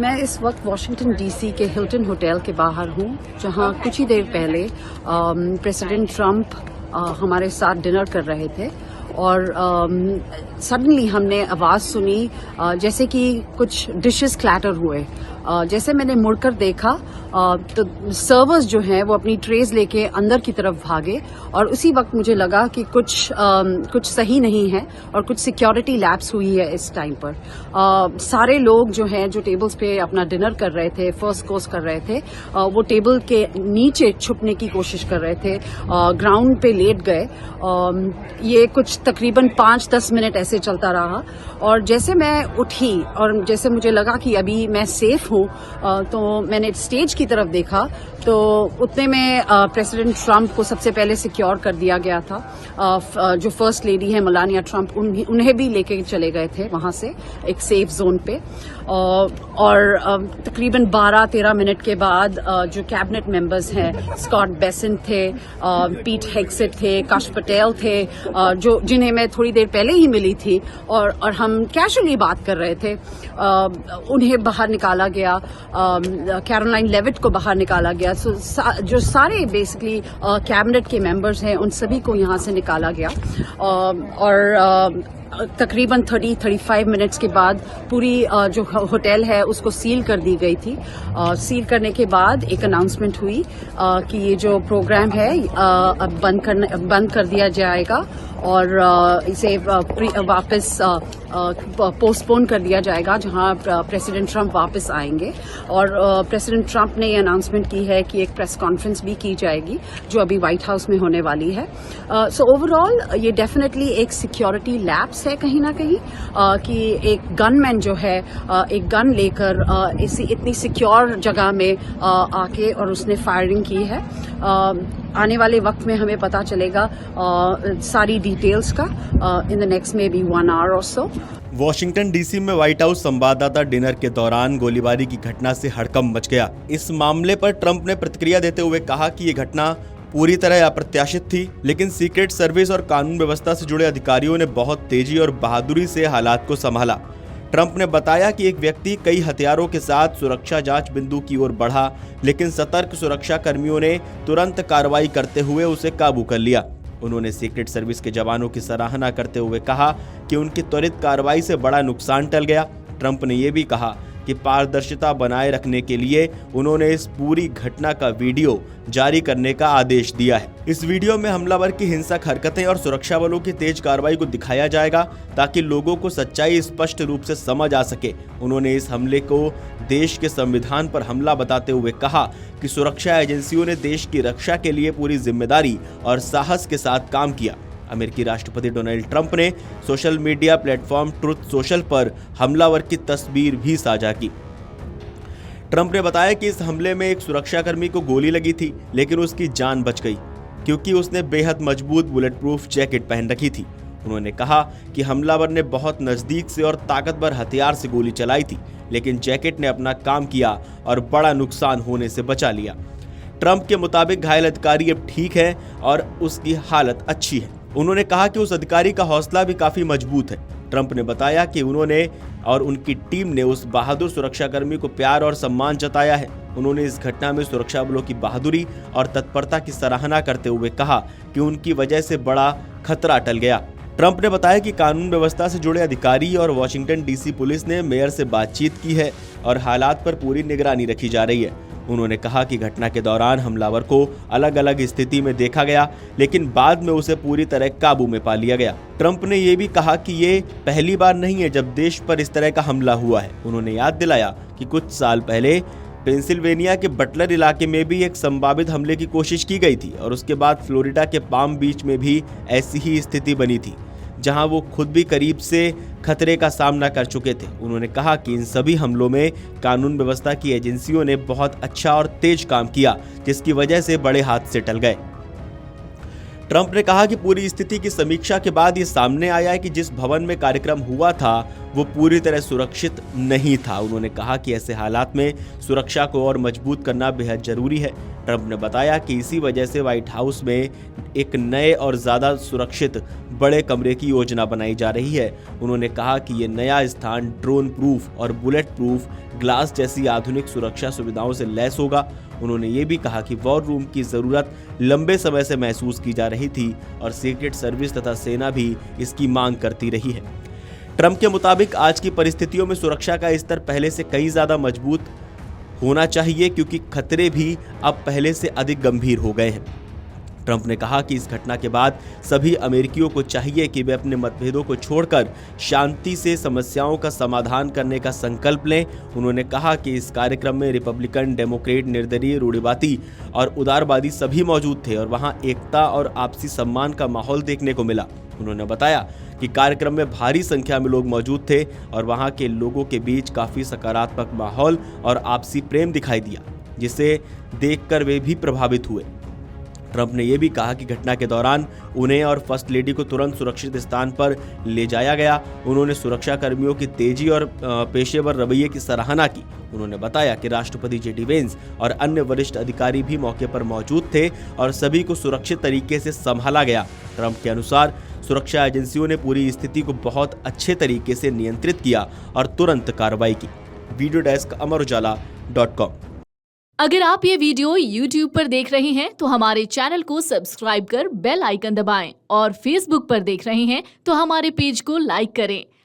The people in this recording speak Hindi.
मैं इस वक्त वॉशिंगटन डीसी के हिल्टन होटल के बाहर हूँ, जहाँ कुछ ही देर पहले प्रेसिडेंट ट्रंप हमारे साथ डिनर कर रहे थे और सडनली हमने आवाज़ सुनी जैसे कि कुछ डिशेस क्लैटर हुए। जैसे मैंने मुड़कर देखा तो सर्वर्स जो हैं वो अपनी ट्रेज लेके अंदर की तरफ भागे और उसी वक्त मुझे लगा कि कुछ सही नहीं है और कुछ सिक्योरिटी लैप्स हुई है इस टाइम पर। सारे लोग जो हैं जो टेबल्स पे अपना डिनर कर रहे थे, फर्स्ट कोर्स कर रहे थे, वो टेबल के नीचे छुपने की कोशिश कर रहे थे, ग्राउंड पे लेट गए। ये कुछ तकरीबन 5-10 मिनट ऐसे चलता रहा और जैसे मैं उठी और जैसे मुझे लगा कि अभी मैं सेफ हूँ, तो मैंने स्टेज की तरफ देखा तो उतने में प्रेसिडेंट ट्रंप को सबसे पहले सिक्योर कर दिया गया था। जो फर्स्ट लेडी है मेलानिया ट्रंप, उन्हें भी लेके चले गए थे वहां से एक सेफ जोन पे। और तकरीबन 12-13 मिनट के बाद जो कैबिनेट मेंबर्स हैं, स्कॉट बेसेंट थे, पीट हेग्सेट थे, काश पटेल थे, जो जिन्हें मैं थोड़ी देर पहले ही मिली थी और हम कैजुअली बात कर रहे थे, उन्हें बाहर निकाला गया। कैरोलाइन लेविट को बाहर निकाला गया। जो सारे बेसिकली कैबिनेट के मेंबर्स हैं उन सभी को यहाँ से निकाला गया और तकरीबन 30-35 मिनट्स के बाद पूरी जो होटल है उसको सील कर दी गई थी। सील करने के बाद एक अनाउंसमेंट हुई कि ये जो प्रोग्राम है अब बंद कर दिया जाएगा और इसे वापस पोस्टपोन कर दिया जाएगा, जहां प्रेसिडेंट ट्रंप वापस आएंगे। और प्रेसिडेंट ट्रंप ने ये अनाउंसमेंट की है कि एक प्रेस कॉन्फ्रेंस भी की जाएगी जो अभी व्हाइट हाउस में होने वाली है। सो ओवरऑल ये डेफिनेटली एक सिक्योरिटी लैप्स है कहीं ना कहीं, कि एक गनमैन जो है एक गन लेकर इतनी सिक्योर जगह में आके और उसने फायरिंग की है। आने वाले वक्त में हमें पता चलेगा सारी डिटेल्स का in the next may be 1 hour और सो। वॉशिंगटन डीसी में व्हाइट हाउस संवाददाता डिनर के दौरान गोलीबारी की घटना से हड़कंप मच गया। इस मामले पर ट्रंप ने प्रतिक्रिया देते हुए कहा कि ये घटना पूरी तरह अप्रत्याशित थी, लेकिन सीक्रेट सर्विस और कानून व्यवस्था से जुड़े अधिकारियों ने बहुत तेजी और बहादुरी से हालात को संभाला। ट्रंप ने बताया कि एक व्यक्ति कई हथियारों के साथ सुरक्षा जांच बिंदु की ओर बढ़ा, लेकिन सतर्क सुरक्षा कर्मियों ने तुरंत कार्रवाई करते हुए उसे काबू कर लिया। उन्होंने सीक्रेट सर्विस के जवानों की सराहना करते हुए कहा कि उनकी त्वरित कार्रवाई से बड़ा नुकसान टल गया। ट्रंप ने यह भी कहा कि पारदर्शिता बनाए रखने के लिए उन्होंने इस पूरी घटना का वीडियो जारी करने का आदेश दिया है। इस वीडियो में हमलावर की हिंसक हरकतें और सुरक्षा बलों की तेज कार्रवाई को दिखाया जाएगा ताकि लोगों को सच्चाई स्पष्ट रूप से समझ आ सके। उन्होंने इस हमले को देश के संविधान पर हमला बताते हुए कहा कि सुरक्षा एजेंसियों ने देश की रक्षा के लिए पूरी जिम्मेदारी और साहस के साथ काम किया। अमेरिकी राष्ट्रपति डोनाल्ड ट्रंप ने social media platform truth social पर हमलावर की तस्वीर भी साझा की। ट्रंप ने बताया कि इस हमले में एक सुरक्षाकर्मी को गोली लगी थी, लेकिन उसकी जान बच गई क्योंकि उसने बेहद मजबूत बुलेट प्रूफ जैकेट पहन रखी थी। उन्होंने कहा कि हमलावर ने बहुत नजदीक से और ताकतवर हथियार से गोली चलाई थी, लेकिन जैकेट ने अपना काम किया और बड़ा नुकसान होने से बचा लिया। ट्रंप के मुताबिक घायल अधिकारी अब ठीक है और उसकी हालत अच्छी है। उन्होंने कहा कि उस अधिकारी का हौसला भी काफी मजबूत है। ट्रंप ने बताया कि उन्होंने और उनकी टीम ने उस बहादुर सुरक्षाकर्मी को प्यार और सम्मान जताया है। उन्होंने इस घटना में सुरक्षा बलों की बहादुरी और तत्परता की सराहना करते हुए कहा कि उनकी वजह से बड़ा खतरा टल गया। ट्रंप ने बताया कि कानून व्यवस्था से जुड़े अधिकारी और वॉशिंगटन डीसी पुलिस ने मेयर से बातचीत की है और हालात पर पूरी निगरानी रखी जा रही है। उन्होंने कहा कि घटना के दौरान हमलावर को अलग अलग स्थिति में देखा गया, लेकिन बाद में उसे पूरी तरह काबू में पा लिया गया। ट्रंप ने यह भी कहा कि ये पहली बार नहीं है जब देश पर इस तरह का हमला हुआ है। उन्होंने याद दिलाया कि कुछ साल पहले पेंसिल्वेनिया के बटलर इलाके में भी एक संभावित हमले की कोशिश की गई थी और उसके बाद फ्लोरिडा के पाम बीच में भी ऐसी ही स्थिति बनी थी, जहां वो खुद भी करीब से खतरे का सामना कर चुके थे। उन्होंने कहा कि इन सभी हमलों में कानून व्यवस्था की एजेंसियों ने बहुत अच्छा और तेज काम किया, जिसकी वजह से बड़े हादसे टल गए। ट्रंप ने कहा कि पूरी स्थिति की समीक्षा के बाद ये सामने आया है कि जिस भवन में कार्यक्रम हुआ था वो पूरी तरह सुरक्षित नहीं था। उन्होंने कहा कि ऐसे हालात में सुरक्षा को और मजबूत करना बेहद जरूरी है। ट्रंप ने बताया कि इसी वजह से व्हाइट हाउस में एक नए और ज़्यादा सुरक्षित बड़े कमरे की योजना बनाई जा रही है। उन्होंने कहा कि ये नया स्थान ड्रोन प्रूफ और बुलेट प्रूफ ग्लास जैसी आधुनिक सुरक्षा सुविधाओं से लैस होगा। उन्होंने ये भी कहा कि वॉर रूम की ज़रूरत लंबे समय से महसूस की जा रही थी और सीक्रेट सर्विस तथा सेना भी इसकी मांग करती रही है। ट्रंप के मुताबिक आज की परिस्थितियों में सुरक्षा का स्तर पहले से कई ज़्यादा मजबूत होना चाहिए, क्योंकि खतरे भी अब पहले से अधिक गंभीर हो गए हैं। ट्रंप ने कहा कि इस घटना के बाद सभी अमेरिकियों को चाहिए कि वे अपने मतभेदों को छोड़कर शांति से समस्याओं का समाधान करने का संकल्प लें। उन्होंने कहा कि इस कार्यक्रम में रिपब्लिकन, डेमोक्रेट, निर्दलीय, रूढ़िवादी और उदारवादी सभी मौजूद थे और वहां एकता और आपसी सम्मान का माहौल देखने को मिला। उन्होंने बताया कि कार्यक्रम में भारी संख्या में लोग मौजूद थे और वहां के लोगों के बीच काफी सकारात्मक माहौल और आपसी प्रेम दिखाई दिया, जिसे देखकर वे भी प्रभावित हुए। ट्रंप ने यह भी कहा कि घटना के दौरान उन्हें और फर्स्ट लेडी को तुरंत सुरक्षित स्थान पर ले जाया गया। उन्होंने सुरक्षा कर्मियों की तेजी और पेशेवर रवैये की सराहना की। उन्होंने बताया कि राष्ट्रपति जेडी वेंस और अन्य वरिष्ठ अधिकारी भी मौके पर मौजूद थे और सभी को सुरक्षित तरीके से संभाला गया। ट्रंप के अनुसार सुरक्षा एजेंसियों ने पूरी स्थिति को बहुत अच्छे तरीके से नियंत्रित किया और तुरंत कार्रवाई की। Video desk amarujala.com। अगर आप ये वीडियो YouTube पर देख रहे हैं तो हमारे चैनल को सब्सक्राइब कर बेल आइकन दबाएं और Facebook पर देख रहे हैं तो हमारे पेज को लाइक करें।